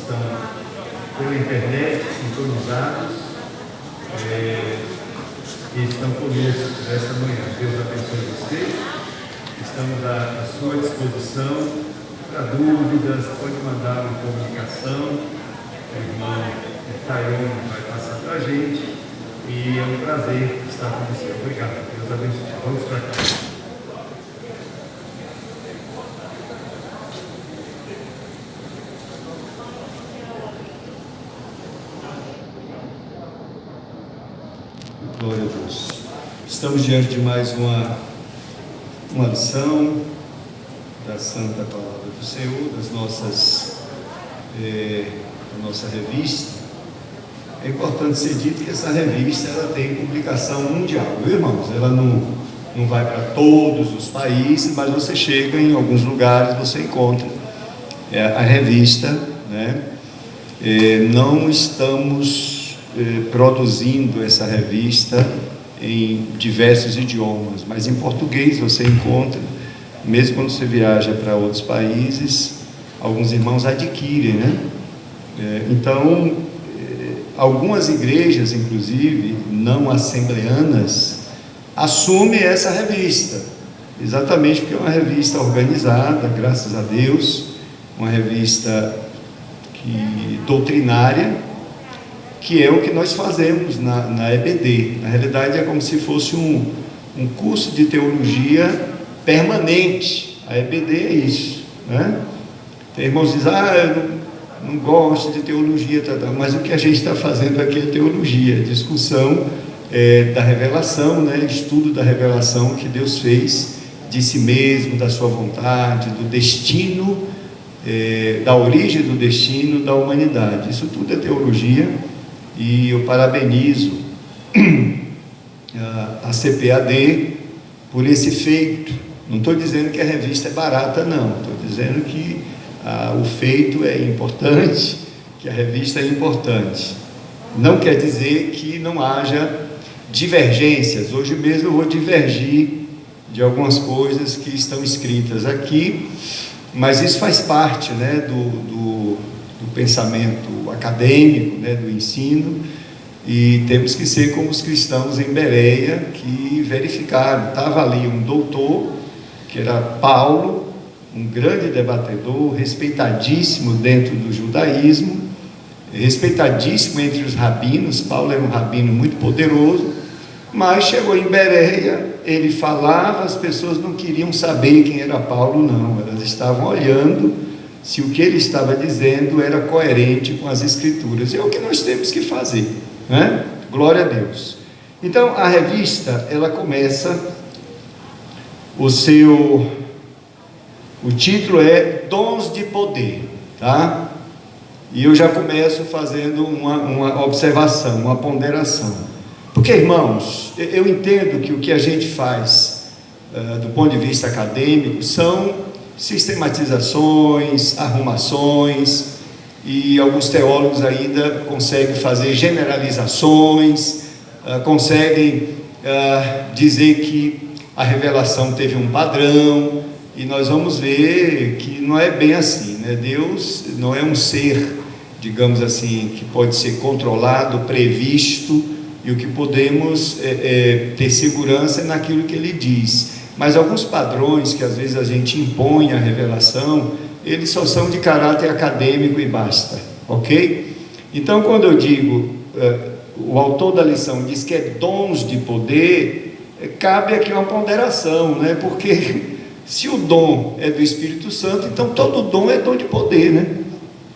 estão pela internet, sintonizados, que estão conosco nesta manhã. Deus abençoe você. Estamos à sua disposição para dúvidas, pode mandar uma comunicação. O irmão Tairon vai passar para a gente. E é um prazer estar com você. Obrigado. Deus abençoe. Vamos para cá. Glória a Deus. Estamos diante de mais uma lição da Santa Palavra do Senhor, da nossa revista. É importante ser dito que essa revista ela tem publicação mundial, viu, irmãos? Ela não vai para todos os países, mas você chega em alguns lugares, você encontra a revista, né? Não estamos produzindo essa revista em diversos idiomas, mas em português você encontra, mesmo quando você viaja para outros países, alguns irmãos adquirem, né? Então, algumas igrejas, inclusive não assembleanas, assumem essa revista, exatamente porque é uma revista organizada, graças a Deus, uma revista doutrinária, que é o que nós fazemos na EBD. Na realidade é como se fosse um curso de teologia permanente. A EBD é isso, né? Tem irmãos que dizem, eu não gosto de teologia, mas o que a gente está fazendo aqui é teologia, discussão da revelação, né? Estudo da revelação que Deus fez de si mesmo, da sua vontade, do destino, da origem do destino da humanidade. Isso tudo é teologia. E eu parabenizo a CPAD por esse feito. Não estou dizendo que a revista é barata, não. Estou dizendo que o feito é importante, que a revista é importante. Não quer dizer que não haja divergências. Hoje mesmo eu vou divergir de algumas coisas que estão escritas aqui, mas isso faz parte, né, do pensamento acadêmico, né, do ensino, e temos que ser como os cristãos em Bereia, que verificaram. Estava ali um doutor, que era Paulo, um grande debatedor, respeitadíssimo dentro do judaísmo, respeitadíssimo entre os rabinos. Paulo era um rabino muito poderoso, mas chegou em Bereia, ele falava, as pessoas não queriam saber quem era Paulo, não, elas estavam olhando se o que ele estava dizendo era coerente com as Escrituras. É o que nós temos que fazer, né? Glória a Deus. Então, a revista, ela começa, o título é Dons de Poder, tá? E eu já começo fazendo uma observação, uma ponderação. Porque, irmãos, eu entendo que o que a gente faz, do ponto de vista acadêmico, são sistematizações, arrumações, e alguns teólogos ainda conseguem fazer generalizações, conseguem dizer que a revelação teve um padrão, e nós vamos ver que não é bem assim, né? Deus não é um ser, digamos assim, que pode ser controlado, previsto, e o que podemos ter segurança é naquilo que Ele diz. Mas alguns padrões que às vezes a gente impõe à revelação, eles só são de caráter acadêmico e basta, ok? Então, quando eu digo, o autor da lição diz que é dons de poder, cabe aqui uma ponderação, né? Porque se o dom é do Espírito Santo, então todo dom é dom de poder, né?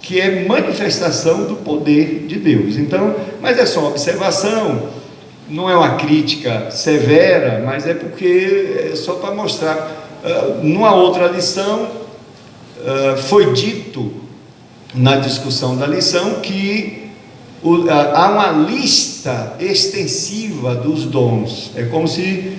Que é manifestação do poder de Deus. Então, mas é só uma observação. Não é uma crítica severa, mas é porque é só para mostrar. Numa outra lição, foi dito na discussão da lição que há uma lista extensiva dos dons. É como se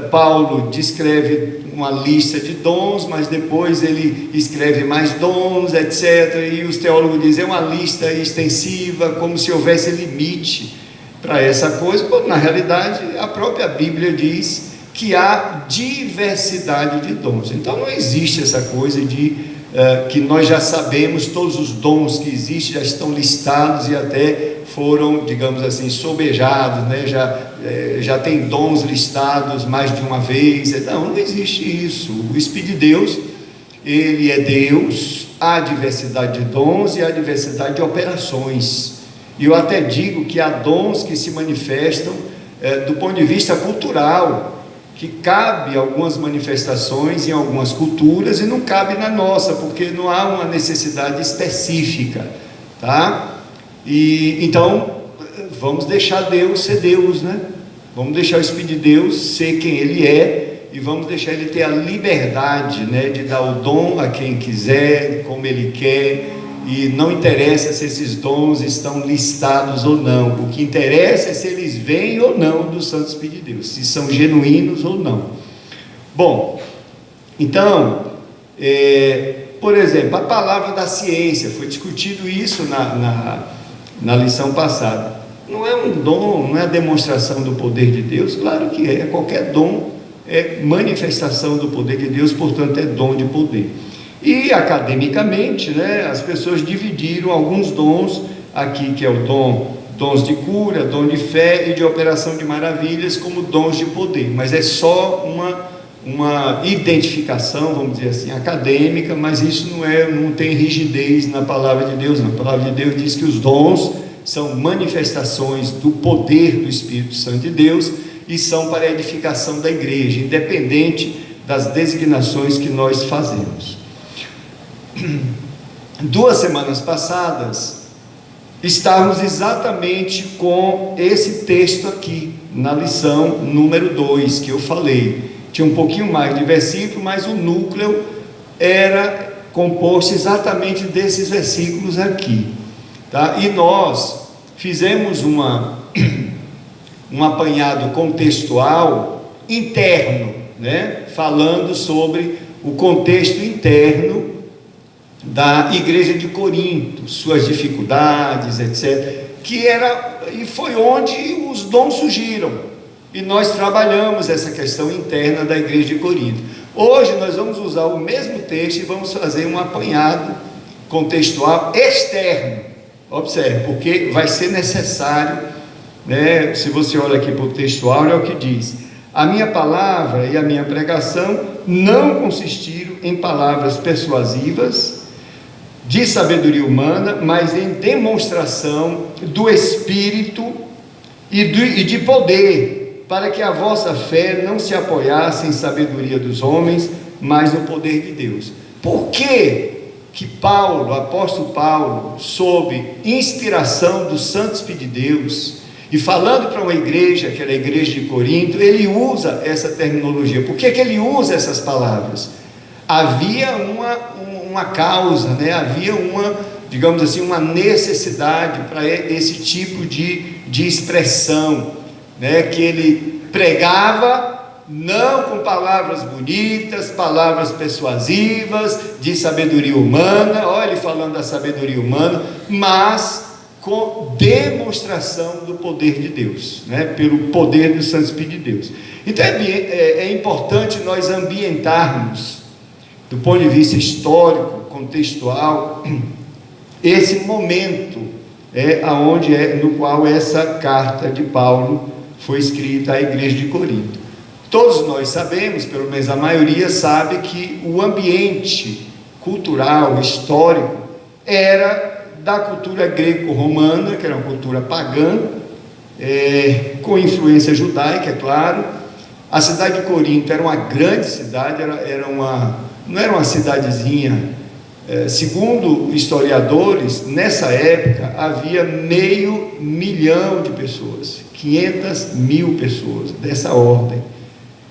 Paulo descreve uma lista de dons, mas depois ele escreve mais dons, etc. E os teólogos dizem, é uma lista extensiva, como se houvesse limite para essa coisa, quando na realidade a própria Bíblia diz que há diversidade de dons. Então não existe essa coisa de que nós já sabemos, todos os dons que existem já estão listados e até foram, digamos assim, sobejados, né? Já tem dons listados mais de uma vez. Não existe isso. O Espírito de Deus, ele é Deus, há diversidade de dons e há diversidade de operações. E eu até digo que há dons que se manifestam do ponto de vista cultural, que cabe algumas manifestações em algumas culturas e não cabe na nossa, porque não há uma necessidade específica, tá? E então vamos deixar Deus ser Deus, né? Vamos deixar o Espírito de Deus ser quem Ele é e vamos deixar Ele ter a liberdade, né, de dar o dom a quem quiser, como Ele quer. E não interessa se esses dons estão listados ou não, o que interessa é se eles vêm ou não do Santo Espírito de Deus, se são genuínos ou não. Bom, então, por exemplo, a palavra da ciência, foi discutido isso na lição passada. Não é um dom, não é a demonstração do poder de Deus? Claro que é, qualquer dom é manifestação do poder de Deus, portanto é dom de poder. E academicamente, né, as pessoas dividiram alguns dons aqui, que é o dons de cura, dom de fé e de operação de maravilhas, como dons de poder, mas é só uma identificação, vamos dizer assim, acadêmica, mas isso não tem rigidez na palavra de Deus, não. A palavra de Deus diz que os dons são manifestações do poder do Espírito Santo de Deus e são para a edificação da igreja, independente das designações que nós fazemos. 2 semanas passadas estávamos exatamente com esse texto aqui na lição número 2 que eu falei. Tinha um pouquinho mais de versículo, mas o núcleo era composto exatamente desses versículos aqui, tá? E nós fizemos um apanhado contextual interno, né? Falando sobre o contexto interno da igreja de Corinto, suas dificuldades, etc. E foi onde os dons surgiram. E nós trabalhamos essa questão interna da igreja de Corinto. Hoje nós vamos usar o mesmo texto e vamos fazer um apanhado contextual externo. Observe, porque vai ser necessário, né? Se você olha aqui para o textual, é o que diz: a minha palavra e a minha pregação não consistiram em palavras persuasivas de sabedoria humana, mas em demonstração do Espírito e de poder, para que a vossa fé não se apoiasse em sabedoria dos homens, mas no poder de Deus. Por que Paulo, o apóstolo Paulo, sob inspiração do Santo Espírito de Deus, e falando para uma igreja, que era a igreja de Corinto, ele usa essa terminologia? Por que ele usa essas palavras? Havia uma causa, né? Havia digamos assim, uma necessidade para esse tipo de expressão, né? Que ele pregava, não com palavras bonitas, palavras persuasivas, de sabedoria humana, olha ele falando da sabedoria humana, mas com demonstração do poder de Deus, né? Pelo poder do Santo Espírito de Deus. Então é importante nós ambientarmos, do ponto de vista histórico, contextual, esse momento no qual essa carta de Paulo foi escrita à igreja de Corinto. Todos nós sabemos, pelo menos a maioria sabe, que o ambiente cultural, histórico, era da cultura greco-romana, que era uma cultura pagã, com influência judaica, é claro. A cidade de Corinto era uma grande cidade, não era uma cidadezinha. Segundo historiadores, nessa época havia 500 mil de pessoas, 500 mil pessoas, dessa ordem.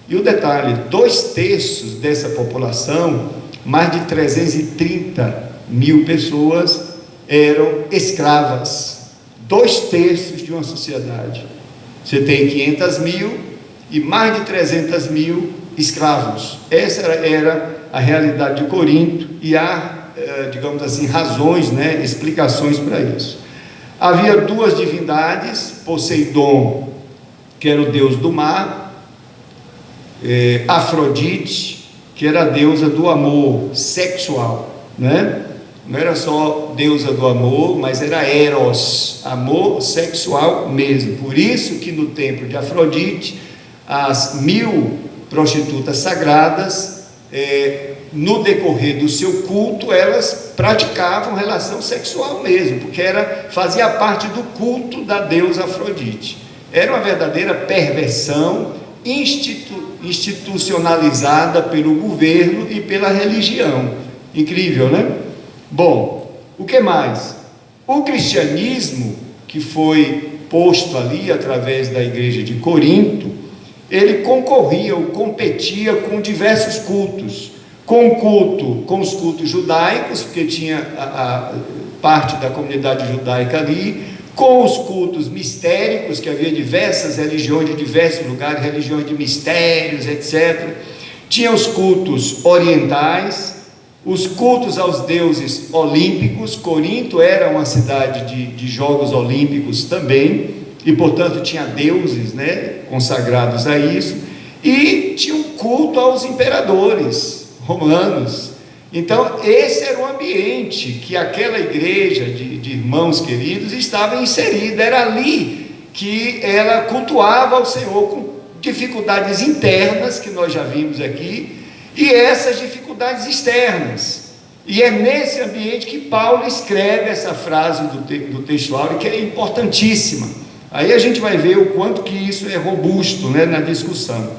E o detalhe, 2/3 dessa população, mais de 330 mil pessoas, eram escravas. 2/3 de uma sociedade. Você tem 500 mil e mais de 300 mil escravos. Essa era a realidade de Corinto, e há, digamos assim, razões, né, explicações para isso. Havia 2 divindades: Poseidon, que era o deus do mar, Afrodite, que era a deusa do amor sexual. né? Não era só deusa do amor, mas era eros, amor sexual mesmo. Por isso que no templo de Afrodite, as 1000 prostitutas sagradas, no decorrer do seu culto, elas praticavam relação sexual mesmo, porque fazia parte do culto da deusa Afrodite. Era uma verdadeira perversão institucionalizada pelo governo e pela religião. Incrível, né? Bom, o que mais? O cristianismo, que foi posto ali através da igreja de Corinto, ele concorria ou competia com diversos cultos. Com os cultos judaicos, porque tinha a parte da comunidade judaica ali, com os cultos mistéricos, que havia diversas religiões de diversos lugares, religiões de mistérios, etc. Tinha os cultos orientais, os cultos aos deuses olímpicos. Corinto era uma cidade de jogos olímpicos também, e portanto tinha deuses, né, consagrados a isso, e tinha um culto aos imperadores romanos. Então esse era o ambiente que aquela igreja de irmãos queridos estava inserida. Era ali que ela cultuava ao Senhor, com dificuldades internas que nós já vimos aqui, e essas dificuldades externas. E é nesse ambiente que Paulo escreve essa frase do texto áureo, que é importantíssima. Aí a gente vai ver o quanto que isso é robusto, né, na discussão.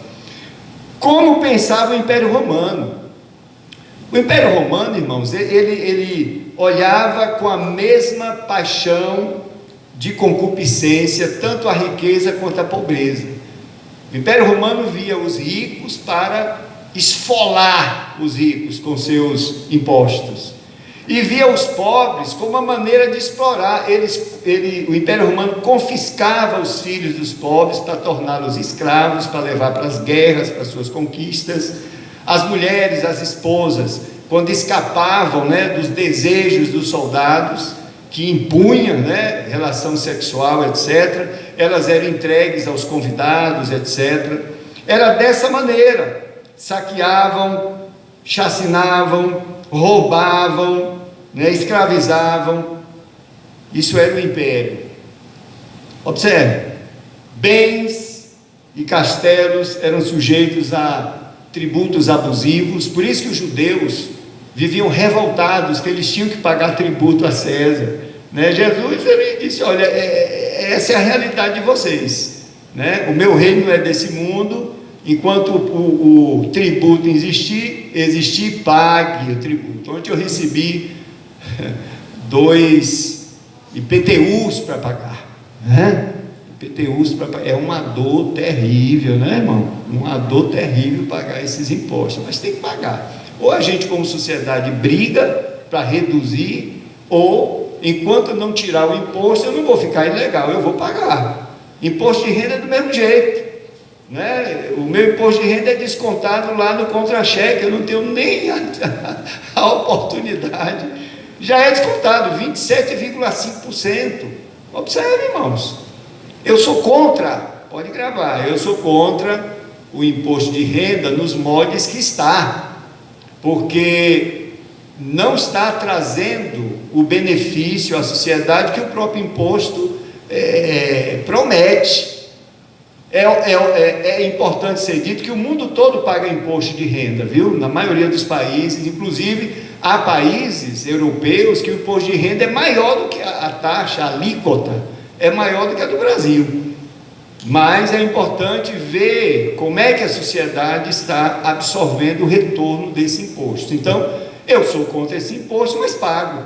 Como pensava o Império Romano? O Império Romano, irmãos, ele olhava com a mesma paixão de concupiscência, tanto a riqueza quanto a pobreza. O Império Romano via os ricos para esfolar os ricos com seus impostos, e via os pobres como uma maneira de explorar. O Império Romano confiscava os filhos dos pobres para torná-los escravos, para levar para as guerras, para as suas conquistas. As mulheres, as esposas, quando escapavam, né, dos desejos dos soldados, que impunham, né, relação sexual, etc., elas eram entregues aos convidados, etc. Era dessa maneira. Saqueavam, chacinavam, roubavam, né, escravizavam. Isso era o império. Observe, bens e castelos eram sujeitos a tributos abusivos. Por isso que os judeus viviam revoltados, que eles tinham que pagar tributo a César, né? Jesus, ele disse: olha, essa é a realidade de vocês, né? O meu reino é desse mundo. Enquanto o tributo existir, pague o tributo. Ontem eu recebi 2 IPTUs para pagar, né? IPTUs para pagar. É uma dor terrível, né, irmão? Uma dor terrível pagar esses impostos, mas tem que pagar. Ou a gente, como sociedade, briga para reduzir, ou enquanto não tirar o imposto, eu não vou ficar ilegal, eu vou pagar. Imposto de renda é do mesmo jeito, né? O meu imposto de renda é descontado lá no contra-cheque, eu não tenho nem a oportunidade, já é descontado 27,5%. Observe, irmãos, eu sou contra, pode gravar, eu sou contra o imposto de renda nos moldes que está, porque não está trazendo o benefício à sociedade que o próprio imposto promete. É importante ser dito que o mundo todo paga imposto de renda, viu? Na maioria dos países, inclusive há países europeus que o imposto de renda é maior do que a taxa, a alíquota é maior do que a do Brasil. Mas é importante ver como é que a sociedade está absorvendo o retorno desse imposto. Então, eu sou contra esse imposto, mas pago,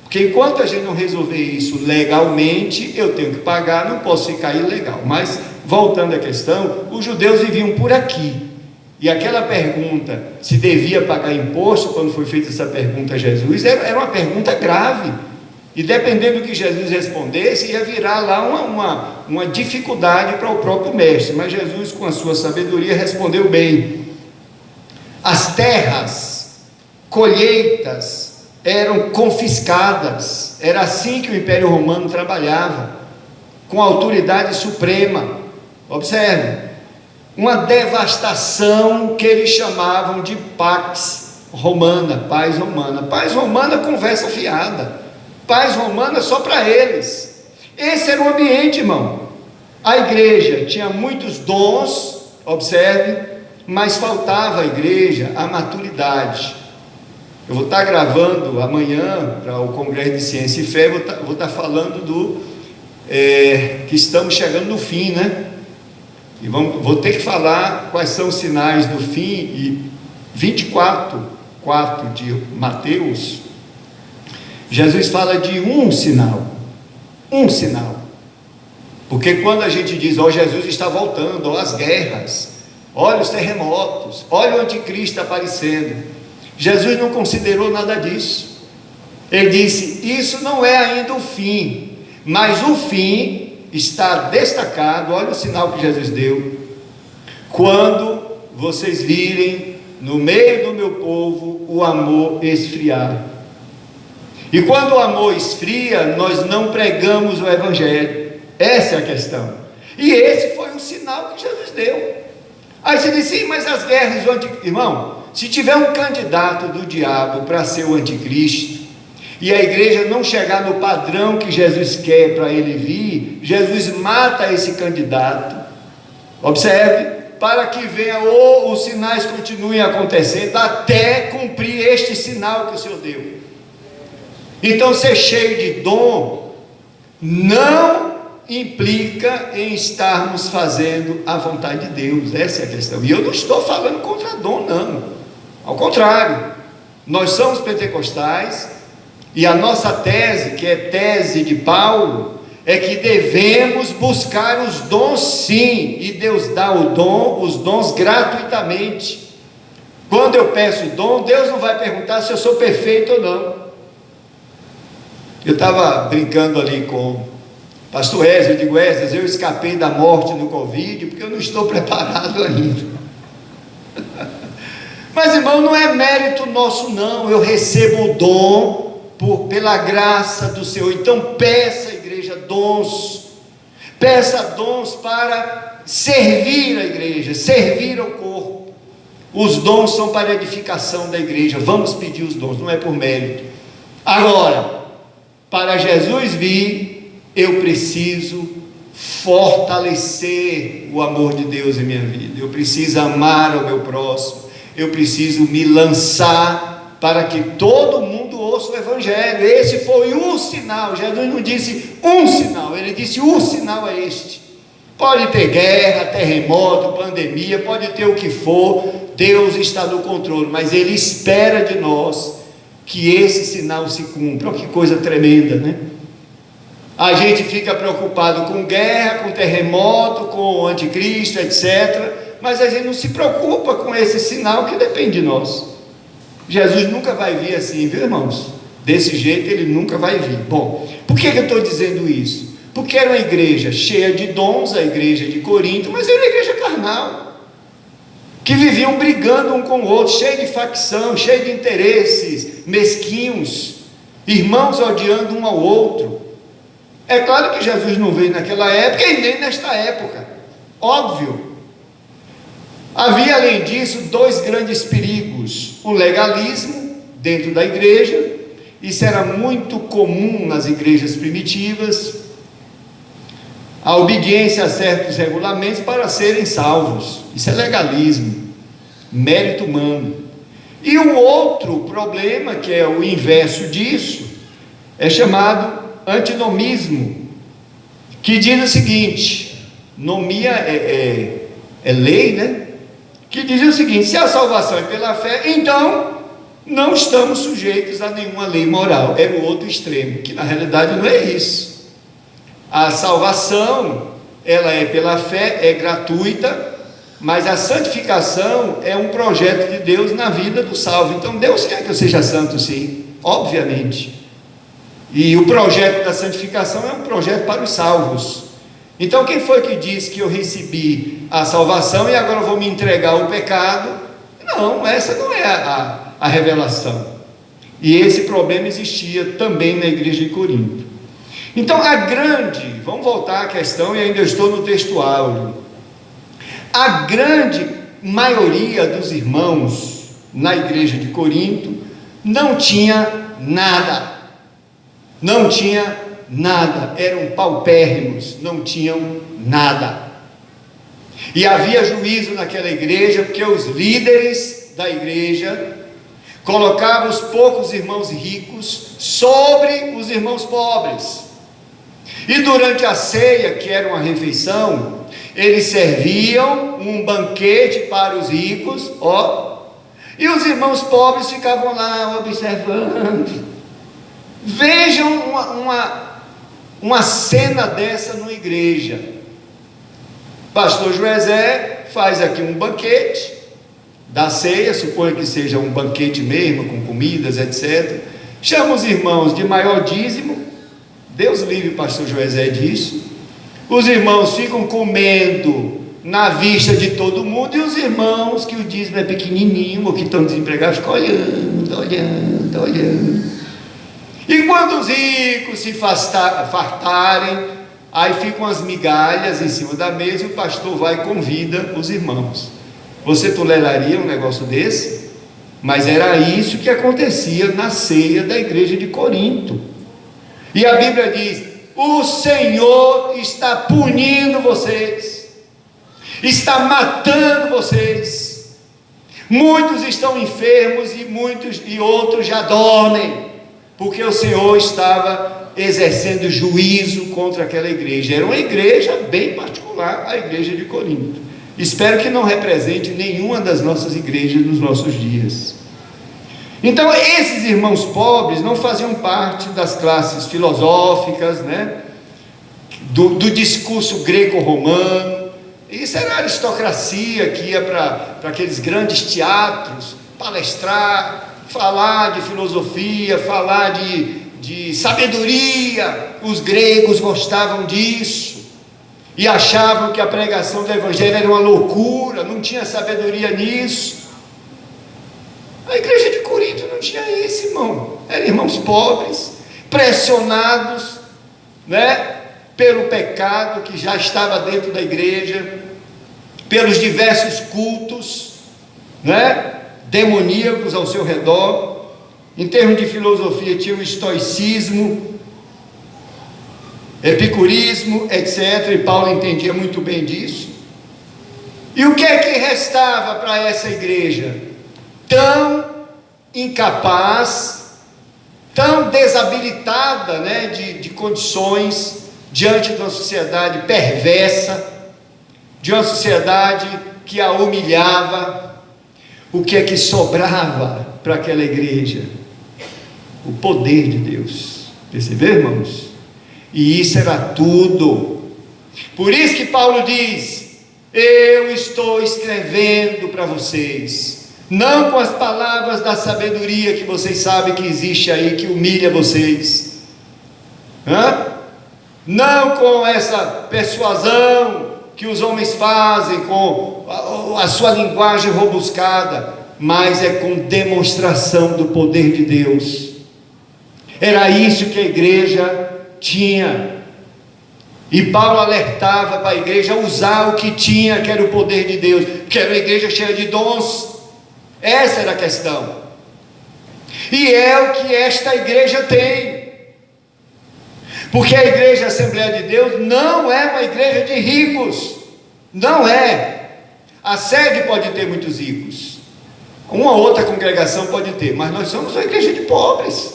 porque enquanto a gente não resolver isso legalmente, eu tenho que pagar, não posso ficar ilegal. Mas voltando à questão, os judeus viviam por aqui, e aquela pergunta, se devia pagar imposto, quando foi feita essa pergunta a Jesus, era uma pergunta grave, e dependendo do que Jesus respondesse, ia virar lá uma dificuldade para o próprio mestre. Mas Jesus, com a sua sabedoria, respondeu bem. As terras, colheitas, eram confiscadas. Era assim que o Império Romano trabalhava, com autoridade suprema. Observe, uma devastação que eles chamavam de pax romana, paz romana. Paz romana, conversa fiada. Paz romana só para eles. Esse era o ambiente, irmão. A igreja tinha muitos dons, observe, mas faltava à igreja a maturidade. Eu vou estar gravando amanhã para o Congresso de Ciência e Fé, vou estar falando que estamos chegando no fim, né? E vou ter que falar quais são os sinais do fim. E 24:4 de Mateus, Jesus fala de um sinal, porque quando a gente diz, Jesus está voltando, as guerras, olha os terremotos, olha o anticristo aparecendo, Jesus não considerou nada disso. Ele disse, isso não é ainda o fim, mas o fim está destacado. Olha o sinal que Jesus deu: quando vocês virem no meio do meu povo o amor esfriar. E quando o amor esfria, nós não pregamos o evangelho. Essa é a questão. E esse foi o sinal que Jesus deu. Aí você diz, sim, mas as guerras, irmão, se tiver um candidato do diabo para ser o anticristo, e a igreja não chegar no padrão que Jesus quer para ele vir, Jesus mata esse candidato. Observe, para que venha ou os sinais continuem acontecendo até cumprir este sinal que o Senhor deu. Então, ser cheio de dom não implica em estarmos fazendo a vontade de Deus. Essa é a questão. E eu não estou falando contra dom, não. Ao contrário, nós somos pentecostais, e a nossa tese, que é tese de Paulo, é que devemos buscar os dons, sim, e Deus dá os dons gratuitamente. Quando eu peço dom, Deus não vai perguntar se eu sou perfeito ou não. Eu estava brincando ali com o pastor Wesley, eu digo, Wesley, eu escapei da morte no Covid, porque eu não estou preparado ainda. Mas, irmão, não é mérito nosso, não. Eu recebo o dom pela graça do Senhor. Então peça, igreja, dons. Peça dons para servir a igreja, servir ao corpo. Os dons são para a edificação da igreja. Vamos pedir os dons, não é por mérito. Agora, para Jesus vir, eu preciso fortalecer o amor de Deus em minha vida. Eu preciso amar o meu próximo. Eu preciso me lançar para que todo mundo ouça o evangelho. Esse foi o sinal. Jesus não disse um sinal, ele disse o sinal é este. Pode ter guerra, terremoto, pandemia, pode ter o que for, Deus está no controle, mas ele espera de nós que esse sinal se cumpra. Que coisa tremenda, né? A gente fica preocupado com guerra, com terremoto, com o anticristo, etc., mas a gente não se preocupa com esse sinal que depende de nós. Jesus nunca vai vir assim, viu, irmãos? Desse jeito ele nunca vai vir. Bom, por que eu estou dizendo isso? Porque era uma igreja cheia de dons, a igreja de Corinto, mas era uma igreja carnal, que viviam brigando um com o outro, cheio de facção, cheio de interesses mesquinhos, irmãos odiando um ao outro. É claro que Jesus não veio naquela época e nem nesta época, óbvio. Havia, além disso, dois grandes perigos: o legalismo dentro da igreja, isso era muito comum nas igrejas primitivas, a obediência a certos regulamentos para serem salvos, isso é legalismo, mérito humano. E o outro problema, que é o inverso disso, é chamado antinomismo, que diz o seguinte: nomia é lei, né? Que diz o seguinte: se a salvação é pela fé, então não estamos sujeitos a nenhuma lei moral. É o outro extremo, que na realidade não é isso. A salvação, ela é pela fé, é gratuita, mas a santificação é um projeto de Deus na vida do salvo. Então Deus quer que eu seja santo, sim, obviamente. E o projeto da santificação é um projeto para os salvos. Então quem foi que disse que eu recebi a salvação e agora vou me entregar ao pecado? Não, essa não é a revelação. E esse problema existia também na igreja de Corinto. Então vamos voltar à questão, e ainda estou no textual. A grande maioria dos irmãos na igreja de Corinto, não tinha nada, eram paupérrimos, não tinham nada. E havia juízo naquela igreja, porque os líderes da igreja colocavam os poucos irmãos ricos sobre os irmãos pobres. E durante a ceia, que era uma refeição, eles serviam um banquete para os ricos, e os irmãos pobres ficavam lá observando. Vejam uma cena dessa numa igreja. Pastor Joezé faz aqui um banquete da ceia, suponho que seja um banquete mesmo, com comidas, etc. Chama os irmãos de maior dízimo, Deus livre pastor Joezé disso. Os irmãos ficam comendo na vista de todo mundo, e os irmãos que o dízimo é pequenininho, ou que estão desempregados, ficam olhando. E quando os ricos se fartarem, aí ficam as migalhas em cima da mesa, e o pastor vai e convida os irmãos. Você toleraria um negócio desse? Mas era isso que acontecia na ceia da igreja de Corinto. E a Bíblia diz: o Senhor está punindo vocês, está matando vocês. Muitos estão enfermos e outros já dormem, porque o Senhor estava exercendo juízo contra aquela igreja. Era uma igreja bem particular, a igreja de Corinto. Espero que não represente nenhuma das nossas igrejas nos nossos dias. Então, esses irmãos pobres não faziam parte das classes filosóficas, do discurso greco-romano. Isso era a aristocracia que ia para aqueles grandes teatros palestrar, falar de filosofia, falar de sabedoria. Os gregos gostavam disso e achavam que a pregação do evangelho era uma loucura, não tinha sabedoria nisso. A igreja de Corinto não tinha isso, irmão. Eram irmãos pobres, pressionados, pelo pecado que já estava dentro da igreja, pelos diversos cultos, demoníacos ao seu redor. Em termos de filosofia, tinha o estoicismo, epicurismo, etc. E Paulo entendia muito bem disso. E o que é que restava para essa igreja? Tão incapaz, tão desabilitada, de condições, diante de uma sociedade perversa, de uma sociedade que a humilhava. O que é que sobrava para aquela igreja? O poder de Deus. Perceberam, irmãos? E isso era tudo. Por isso que Paulo diz: eu estou escrevendo para vocês, não com as palavras da sabedoria que vocês sabem que existe aí, que humilha vocês, não com essa persuasão que os homens fazem, com a sua linguagem robuscada, mas é com demonstração do poder de Deus. Era isso que a igreja tinha, e Paulo alertava para a igreja a usar o que tinha, que era o poder de Deus, que era uma igreja cheia de dons. Essa era a questão, e é o que esta igreja tem, porque a igreja Assembleia de Deus não é uma igreja de ricos, não é. A sede pode ter muitos ricos, uma outra congregação pode ter, mas nós somos uma igreja de pobres.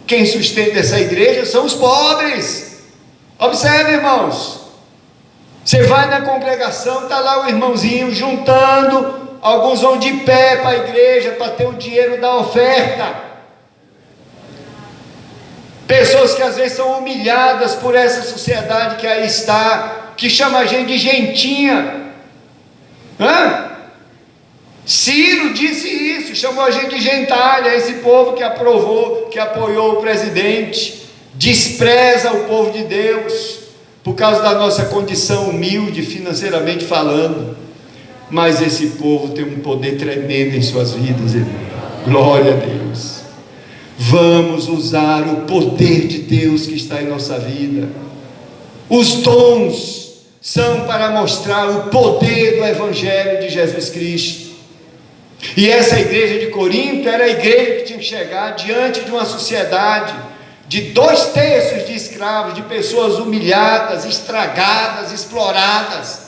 Quem sustenta essa igreja são os pobres. Observe, irmãos, você vai na congregação, está lá o irmãozinho juntando. Alguns vão de pé para a igreja para ter o dinheiro da oferta. Pessoas que às vezes são humilhadas por essa sociedade que aí está, que chama a gente de gentinha. Ciro disse isso, chamou a gente de gentalha. Esse povo que aprovou, que apoiou o presidente, despreza o povo de Deus por causa da nossa condição humilde financeiramente falando. Mas esse povo tem um poder tremendo em suas vidas, irmão. Glória a Deus. Vamos usar o poder de Deus que está em nossa vida. Os dons são para mostrar o poder do Evangelho de Jesus Cristo. E essa igreja de Corinto era a igreja que tinha que chegar diante de uma sociedade de 2/3 de escravos, de pessoas humilhadas, estragadas, exploradas,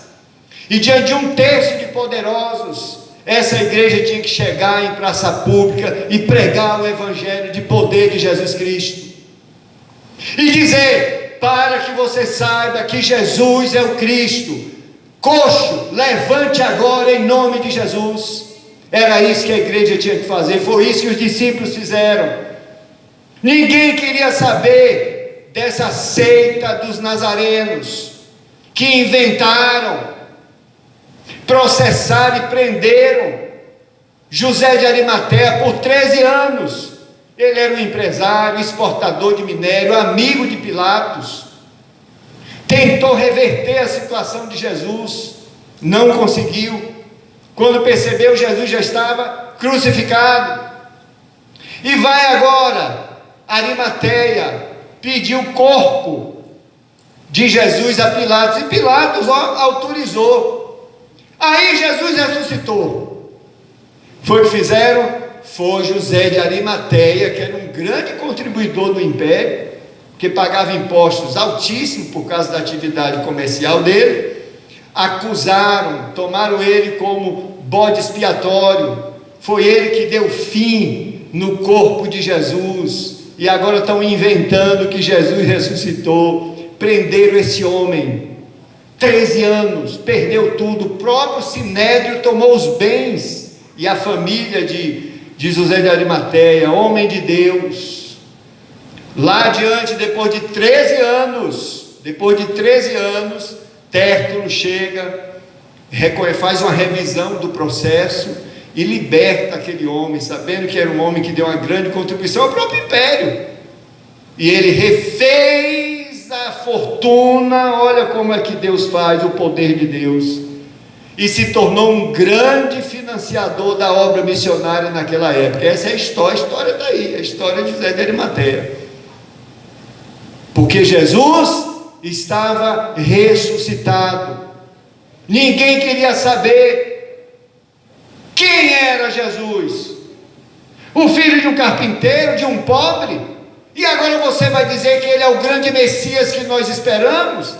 e diante de 1/3 de poderosos. Essa igreja tinha que chegar em praça pública e pregar o evangelho de poder de Jesus Cristo, e dizer: para que você saiba que Jesus é o Cristo, coxo, levante agora em nome de Jesus. Era isso que a igreja tinha que fazer, foi isso que os discípulos fizeram. Ninguém queria saber dessa seita dos nazarenos, que inventaram, processaram e prenderam José de Arimateia por 13 anos. Ele era um empresário, exportador de minério, amigo de Pilatos. Tentou reverter a situação de Jesus, não conseguiu. Quando percebeu, Jesus já estava crucificado. E vai agora Arimateia pedir o corpo de Jesus a Pilatos, e Pilatos autorizou. Aí Jesus ressuscitou. Foi o que fizeram? Foi José de Arimateia, que era um grande contribuidor do império, que pagava impostos altíssimos por causa da atividade comercial dele. Acusaram, tomaram ele como bode expiatório. Foi ele que deu fim no corpo de Jesus. E agora estão inventando que Jesus ressuscitou. Prenderam esse homem, 13 anos, perdeu tudo. O próprio Sinédrio tomou os bens, e a família de José de Arimateia, homem de Deus. Lá adiante, depois de 13 anos, Tértulo chega, faz uma revisão do processo e liberta aquele homem, sabendo que era um homem que deu uma grande contribuição ao próprio império. E ele refez a fortuna. Olha como é que Deus faz, o poder de Deus. E se tornou um grande financiador da obra missionária naquela época. Essa é a história está aí, a história de José de Arimateia. Porque Jesus estava ressuscitado. Ninguém queria saber quem era Jesus. O filho de um carpinteiro, de um pobre? E agora você vai dizer que ele é o grande Messias que nós esperamos?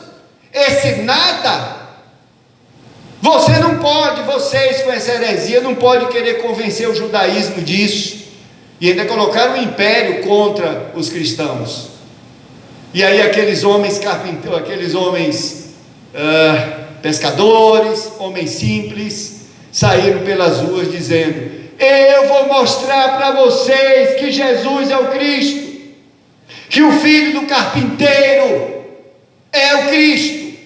Esse nada? Você não pode, vocês com essa heresia, não pode querer convencer o judaísmo disso, e ainda colocar o império contra os cristãos. E aí aqueles homens carpinteiros, aqueles homens pescadores, homens simples, saíram pelas ruas dizendo: eu vou mostrar para vocês que Jesus é o Cristo, que o filho do carpinteiro é o Cristo,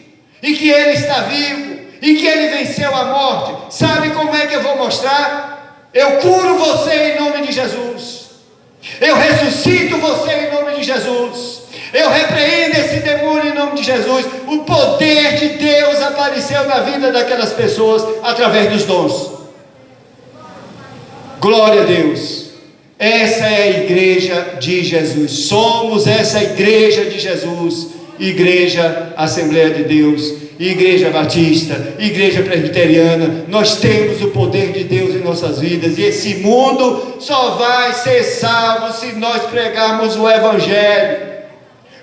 e que ele está vivo, e que ele venceu a morte. Sabe como é que eu vou mostrar? Eu curo você em nome de Jesus, eu ressuscito você em nome de Jesus, eu repreendo esse demônio em nome de Jesus. O poder de Deus apareceu na vida daquelas pessoas através dos dons. Glória a Deus. Essa é a igreja de Jesus. Somos essa igreja de Jesus. Igreja Assembleia de Deus, Igreja Batista, Igreja Presbiteriana. Nós temos o poder de Deus em nossas vidas, e esse mundo só vai ser salvo se nós pregarmos o Evangelho.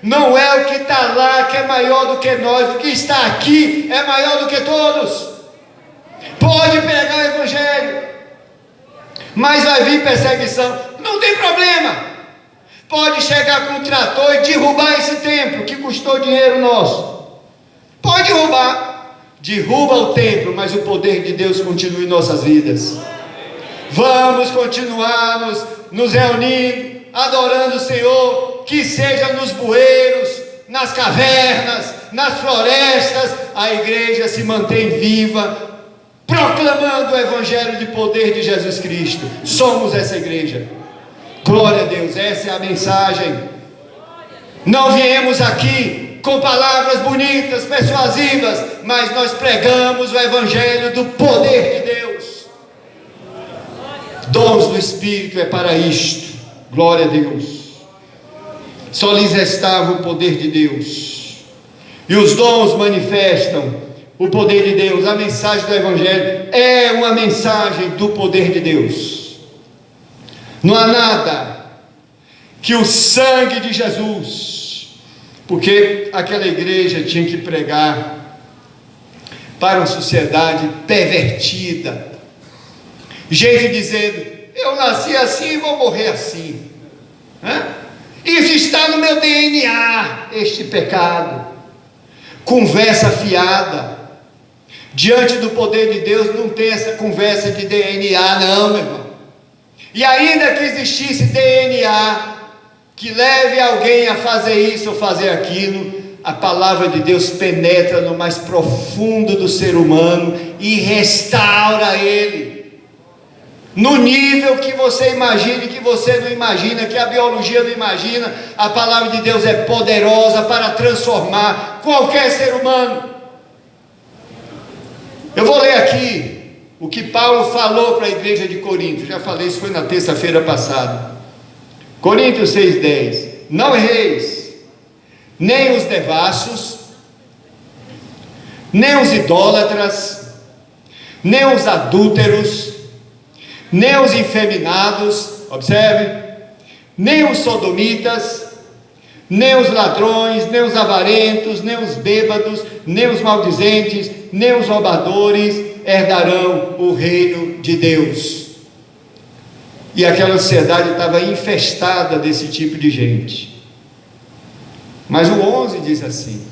Não é o que está lá que é maior do que nós, o que está aqui é maior do que todos. Pode pregar o Evangelho, mas vai vir perseguição, não tem problema. Pode chegar com um trator e derrubar esse templo que custou dinheiro nosso. Pode derrubar, derruba o templo, mas o poder de Deus continua em nossas vidas. Vamos continuar nos reunindo, adorando o Senhor, que seja nos bueiros, nas cavernas, nas florestas, a igreja se mantém viva, proclamando o Evangelho de poder de Jesus Cristo. Somos essa igreja. Glória a Deus, essa é a mensagem. Não viemos aqui com palavras bonitas, persuasivas, mas nós pregamos o Evangelho do poder de Deus. Dons do Espírito é para isto. Glória a Deus. Só lhes restava o poder de Deus, e os dons manifestam o poder de Deus. A mensagem do Evangelho é uma mensagem do poder de Deus. Não há nada que o sangue de Jesus, porque aquela igreja tinha que pregar para uma sociedade pervertida, gente dizendo: eu nasci assim e vou morrer assim. Isso está no meu DNA, este pecado. Conversa fiada. Diante do poder de Deus não tem essa conversa de DNA não, meu irmão. E ainda que existisse DNA que leve alguém a fazer isso ou fazer aquilo, a palavra de Deus penetra no mais profundo do ser humano e restaura ele no nível que você imagine, que você não imagina, que a biologia não imagina. A palavra de Deus é poderosa para transformar qualquer ser humano. Eu vou ler aqui o que Paulo falou para a igreja de Corinto. Já falei, isso foi na terça-feira passada. Coríntios 6,10: não erreis, nem os devassos, nem os idólatras, nem os adúlteros, nem os infeminados, observe, nem os sodomitas, nem os ladrões, nem os avarentos, nem os bêbados, nem os maldizentes, nem os roubadores herdarão o reino de Deus. E aquela sociedade estava infestada desse tipo de gente. Mas o 11 diz assim: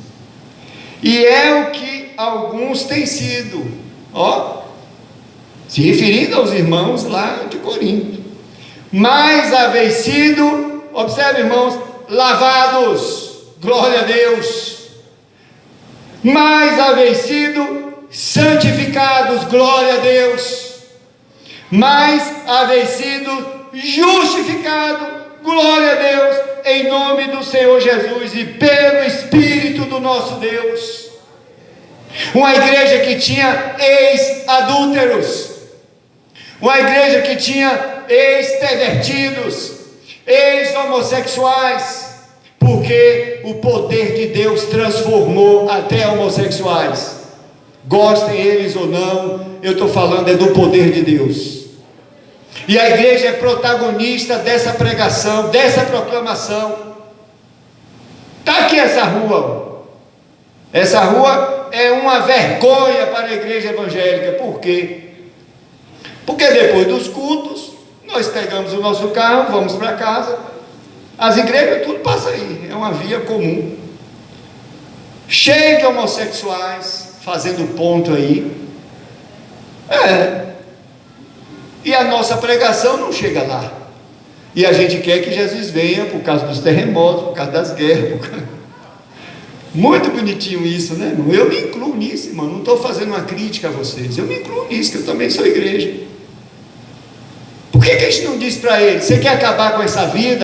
e é o que alguns têm sido, se referindo aos irmãos lá de Corinto, mas haveis sido, observe, irmãos, lavados, glória a Deus, mas haveis sido santificados, glória a Deus, mas haveis sido justificado, glória a Deus, em nome do Senhor Jesus e pelo Espírito do nosso Deus. Uma igreja que tinha ex-adúlteros, uma igreja que tinha ex-pervertidos, ex-homossexuais, porque o poder de Deus transformou até homossexuais. Gostem eles ou não, eu estou falando é do poder de Deus. E a igreja é protagonista dessa pregação, dessa proclamação. Está aqui essa rua. Essa rua é uma vergonha para a igreja evangélica. Por quê? Porque depois dos cultos, nós pegamos o nosso carro, vamos para casa. As igrejas, tudo passa aí, é uma via comum, cheio de homossexuais, fazendo ponto aí. E a nossa pregação não chega lá. E a gente quer que Jesus venha por causa dos terremotos, por causa das guerras. Muito bonitinho isso, né, irmão? Eu me incluo nisso, irmão. Não estou fazendo uma crítica a vocês. Eu me incluo nisso, que eu também sou igreja. Por que a gente não diz para ele: você quer acabar com essa vida?